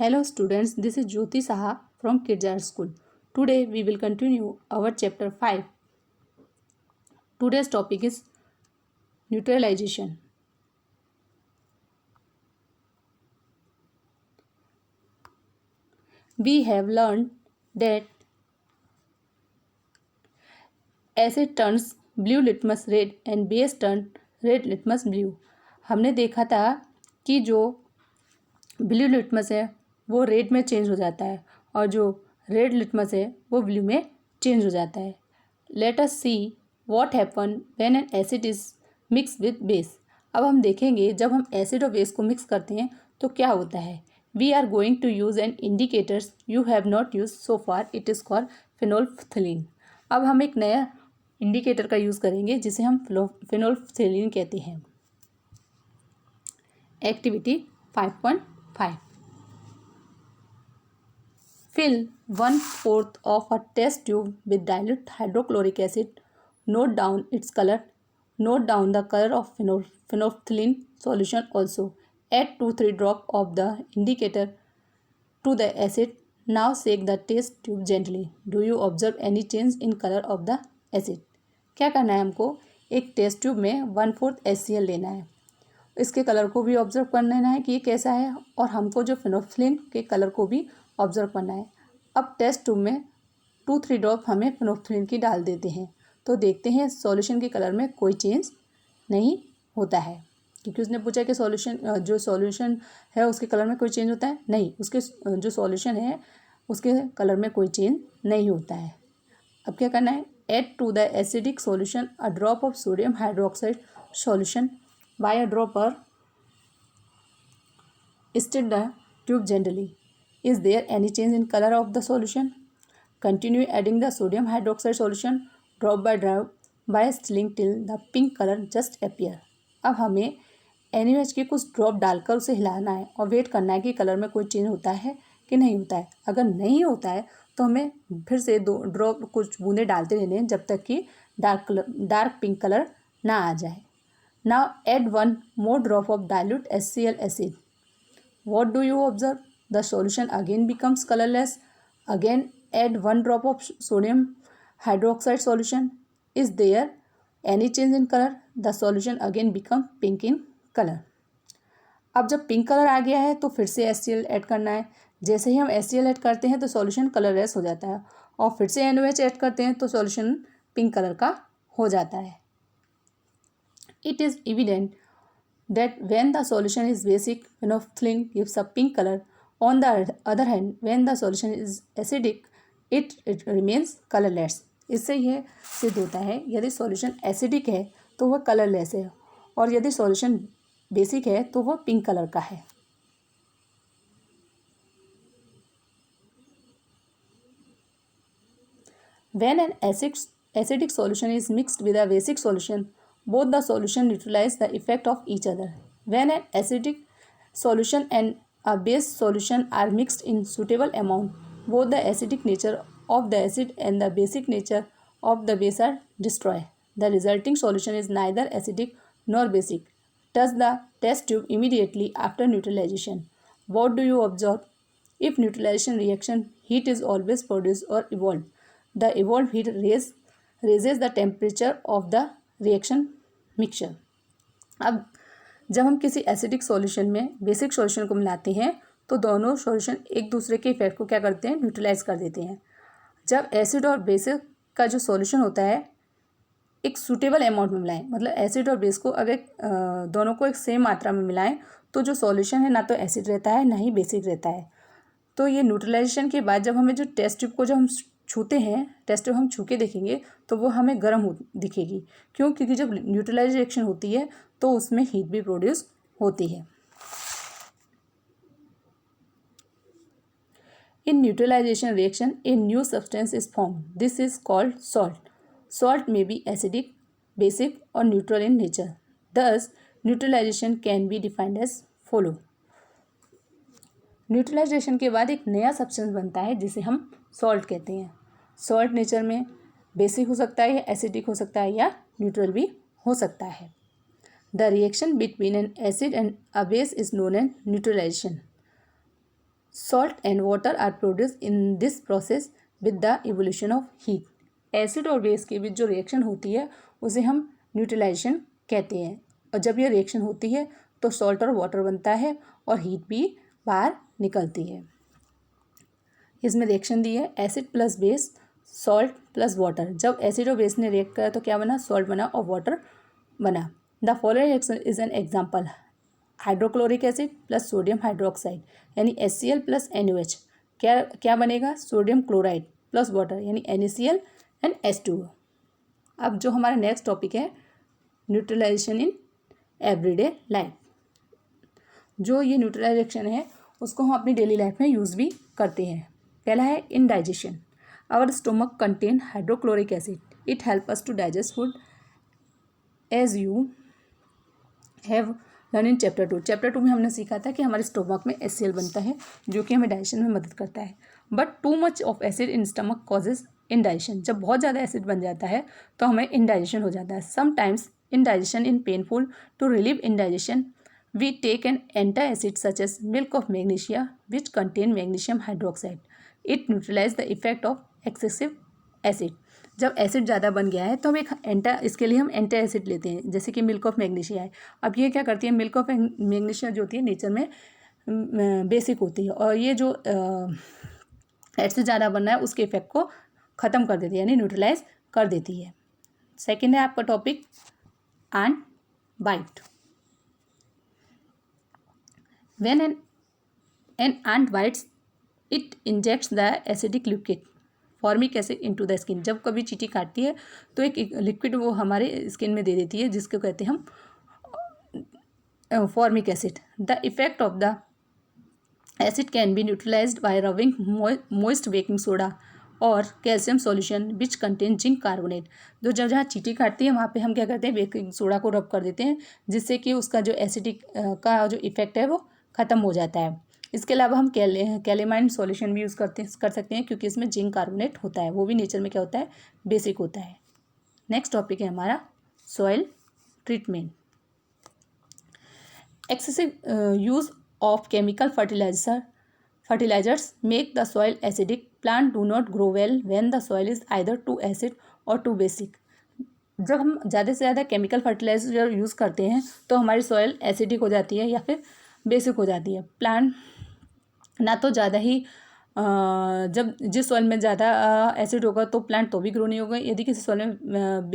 Hello students, this is Jyoti Saha from Kids Art School. Today we will continue our chapter 5. Today's topic is neutralization. We have learned that acid turns blue litmus red and base turns red litmus blue. हमने देखा था कि जो blue litmus है वो red में change हो जाता है और जो रेड लिटमस है वो ब्लू में चेंज हो जाता है. Let us see what happen when an acid is mix with base. अब हम देखेंगे जब हम एसिड और बेस को मिक्स करते हैं तो क्या होता है. We are going to use an indicators you have not use so far. It is called phenolphthalein. अब हम एक नया इंडिकेटर का यूज़ करेंगे जिसे हम फिनोल्फ्थलीन कहते हैं. Activity 5.5. Fill 1/4 of a test tube with dilute hydrochloric acid. Note down its color. Note down the color of phenolphthalein solution also. Add 2-3 drops of the indicator to the acid. Now shake the test tube gently. Do you observe any change in color of the acid? क्या करना है हमको. एक test tube में 1/4 HCl लेना है. इसके colour को भी ऑब्जर्व कर लेना है कि ये कैसा है और हमको जो फिनोल्फ्थलीन के कलर को भी ऑब्जर्व करना है. अब टेस्ट ट्यूब में 2-3 ड्रॉप हमें फिनोल्फ्थलीन की डाल देते हैं तो देखते हैं सॉल्यूशन के कलर में कोई चेंज नहीं होता है. क्योंकि उसने पूछा कि जो सॉल्यूशन है उसके कलर में कोई चेंज होता है. नहीं, उसके जो सॉल्यूशन है उसके कलर में कोई चेंज नहीं होता है. अब क्या करना है. Add to the acidic solution a drop of sodium hydroxide solution by a dropper. Stir the tube gently. Is there any change in color of the solution? Continue adding the sodium hydroxide solution drop by drop by stirring till the pink color just appear. अब हमें NaOH के कुछ drop डालकर उसे हिलाना है और wait करना है कि कलर में कोई चेंज होता है कि नहीं होता है. अगर नहीं होता है तो हमें फिर से 2 ड्रॉप कुछ बूंदे डालते रहने हैं जब तक कि डार्क पिंक कलर ना आ जाए. Now add 1 more drop of dilute HCl acid. What do you observe? The solution again becomes colorless. Again add 1 drop of sodium hydroxide solution. Is there any change in color? The solution again becomes pink in color. अब जब pink colour आ गया है तो फिर से HCl add करना है. जैसे ही हम HCl ऐड करते हैं तो सॉल्यूशन कलरलेस हो जाता है और फिर से NaOH ऐड करते हैं तो सॉल्यूशन पिंक कलर का हो जाता है. It is evident that when the solution is basic, phenolphthalein gives a pink color. On the other hand, when the solution is acidic, it remains colorless. इससे यह सिद्ध होता है यदि सॉल्यूशन एसिडिक है तो वह कलरलेस है और यदि सॉल्यूशन बेसिक है तो वह पिंक कलर का है. When an acidic solution is mixed with a basic solution, both the solution neutralize the effect of each other. When an acidic solution and a base solution are mixed in suitable amount, both the acidic nature of the acid and the basic nature of the base are destroyed. The resulting solution is neither acidic nor basic. Touch the test tube immediately after neutralization. What do you observe? If neutralization reaction, heat is always produced or evolved. The evolved heat raises the temperature of the reaction mixture. अब जब हम किसी acidic solution में basic solution को मिलाते हैं तो दोनों सॉल्यूशन एक दूसरे के इफेक्ट को क्या करते हैं, न्यूट्रलाइज कर देते हैं. जब एसिड और बेसिक का जो सॉल्यूशन होता है एक सूटेबल अमाउंट में मिलाएं, मतलब एसिड और बेस को अगर दोनों को एक सेम मात्रा में मिलाएं तो जो सॉल्यूशन है ना तो एसिड रहता है ना ही बेसिक रहता है. तो ये न्यूट्रलाइजेशन के बाद जब हमें जो टेस्ट ट्यूब को जब हम छूते हैं, टेस्ट ट्यूब हम छू के देखेंगे तो वो हमें गर्म दिखेगी. क्यों? क्योंकि जब न्यूट्रलाइज रिएक्शन होती है तो उसमें हीट भी प्रोड्यूस होती है. In neutralisation reaction a new substance is form. This is called salt. Salt may be acidic, basic और neutral in nature. Thus neutralisation can be defined as follow. Neutralisation के बाद एक नया सब्सटेंस बनता है जिसे हम सॉल्ट कहते हैं. सॉल्ट नेचर में बेसिक हो सकता है या एसिडिक हो सकता है या न्यूट्रल भी हो सकता है. The reaction between an acid and a base is known as neutralization. Salt and water are produced in this process with the evolution of heat. Acid और बेस के बीच जो रिएक्शन होती है उसे हम न्यूट्रलाइजेशन कहते हैं, और जब ये रिएक्शन होती है तो सॉल्ट और वाटर बनता है और हीट भी बाहर निकलती है। इसमें रिएक्शन दी है acid plus base, salt plus water. जब एसिड और बेस ने रिएक्ट करा तो क्या बना, सॉल्ट बना और वाटर बना। The following reaction is an example, hydrochloric acid plus sodium hydroxide यानी HCl प्लस NaOH, क्या बनेगा, सोडियम क्लोराइड प्लस वाटर यानी NaCl एंड H2O। अब जो हमारा नेक्स्ट टॉपिक है न्यूट्रलाइजेशन इन एवरीडे लाइफ। जो ये न्यूट्रलाइजेशन है उसको हम अपनी डेली लाइफ में यूज़ भी करते हैं। पहला है indigestion. Our stomach contain hydrochloric acid, it help us to digest food as you have learn in chapter 2। Chapter 2 में हमने सीखा था कि हमारे स्टोमक में HCl बनता है जो कि हमें डाइजेशन में मदद करता है। But too much of acid in stomach causes indigestion. जब बहुत ज़्यादा एसिड बन जाता है तो हमें इनडाइजेशन हो जाता है। Sometimes indigestion in painful, to relieve indigestion we take an antacid such as milk of magnesia which contain magnesium hydroxide, it neutralize the effect of excessive acid. जब एसिड ज़्यादा बन गया है तो हम इसके लिए हम एंटासिड लेते हैं, जैसे कि मिल्क ऑफ मैग्नीशिया है। अब ये क्या करती है, मिल्क ऑफ मैग्नीशिया जो होती है नेचर में बेसिक होती है, और ये जो एसिड ज़्यादा बनना है उसके इफेक्ट को ख़त्म कर देती है यानी न्यूट्रलाइज कर देती है। सेकेंड है आपका topic ant bite. When an ant bites, it injects the acidic liquid formic acid into the skin. जब कभी चींटी काटती है तो एक लिक्विड वो हमारे स्किन में दे देती है जिसको कहते हैं हम formic acid. The effect of the acid can be neutralised by rubbing moist baking soda और calcium solution which contain zinc carbonate. जो जहाँ चींटी काटती है वहाँ पे हम क्या करते हैं, बेकिंग सोडा को रब कर देते हैं जिससे कि उसका जो एसिडिक का जो इफेक्ट है वो ख़त्म हो जाता है। इसके अलावा हम कैलेमाइन सॉल्यूशन भी यूज़ कर सकते हैं क्योंकि इसमें जिंक कार्बोनेट होता है, वो भी नेचर में क्या होता है, बेसिक होता है। नेक्स्ट टॉपिक है हमारा soil treatment. Excessive use of chemical fertilizers make the soil acidic, plant do not grow well when the soil is either too acid or too basic. जब हम ज़्यादा से ज़्यादा केमिकल फर्टिलाइजर यूज़ करते हैं तो हमारी सॉइल एसिडिक हो जाती है या फिर बेसिक हो जाती है। प्लांट ना तो ज़्यादा ही जब जिस सॉइल में ज़्यादा एसिड होगा तो प्लांट तो भी ग्रो नहीं होगा, यदि किसी सॉइल में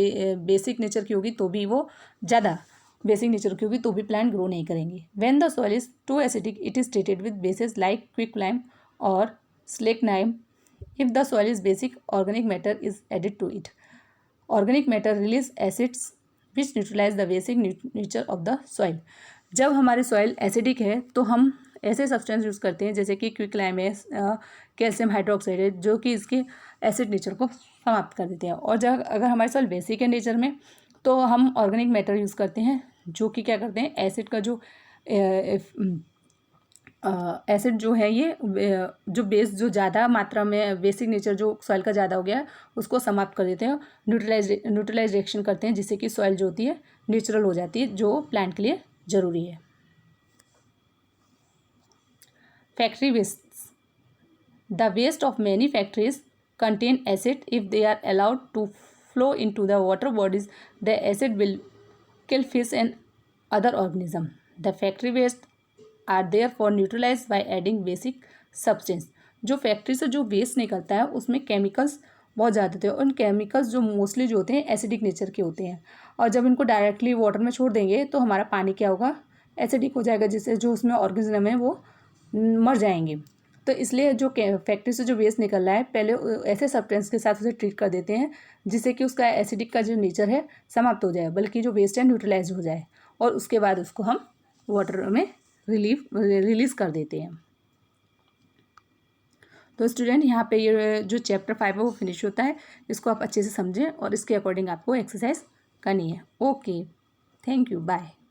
बेसिक नेचर की होगी तो भी वो ज़्यादा बेसिक नेचर की होगी तो भी प्लांट ग्रो नहीं करेंगे। When the soil is too acidic it is treated with basis like quick lime और slake lime. If the soil is basic, organic matter is added to it. Organic matter release acids which neutralise the basic nature of the soil. जब हमारी soil acidic है तो हम ऐसे substance use करते हैं जैसे कि क्विक लाइम है, कैल्शियम हाइड्रोक्साइड है, जो कि इसके एसिड नेचर को समाप्त कर देते हैं। और जब अगर हमारी सॉइल बेसिक है नेचर में तो हम ऑर्गेनिक मैटर यूज़ करते हैं जो कि क्या करते हैं, एसिड का जो एसिड जो है ये जो बेस जो ज़्यादा मात्रा में बेसिक नेचर जो सॉइल का ज़्यादा हो गया है उसको समाप्त कर देते हैं, न्यूट्रलाइज रिएक्शन करते हैं जिससे कि सॉइल जो होती है नेचुरल हो जाती है, जो प्लांट के लिए ज़रूरी है। Factory waste. The waste of many factories contain acid, if they are allowed to flow into the water bodies the acid will kill fish and other organism. The factory waste are therefore neutralize by adding basic substance. जो factory से जो waste निकलता है उसमें chemicals बहुत ज़्यादा होते हैं, उन केमिकल्स जो मोस्टली जो होते हैं एसिडिक नेचर के होते हैं, और जब इनको डायरेक्टली वाटर में छोड़ देंगे तो हमारा पानी क्या होगा, एसिडिक हो जाएगा, जिससे जो उसमें ऑर्गेनिज्म है वो मर जाएंगे। तो इसलिए जो फैक्ट्री से जो वेस्ट निकल रहा है पहले ऐसे सब्सटेंस के साथ उसे ट्रीट कर देते हैं जिससे कि उसका एसिडिक का जो नेचर है समाप्त हो जाए, बल्कि जो वेस्ट है न्यूट्रलाइज हो जाए, और उसके बाद उसको हम वाटर में रिलीज़ कर देते हैं। तो स्टूडेंट यहाँ पे ये जो चैप्टर 5 है वो फिनिश होता है। इसको आप अच्छे से समझें और इसके अकॉर्डिंग आपको एक्सरसाइज करनी है। Okay, thank you, bye.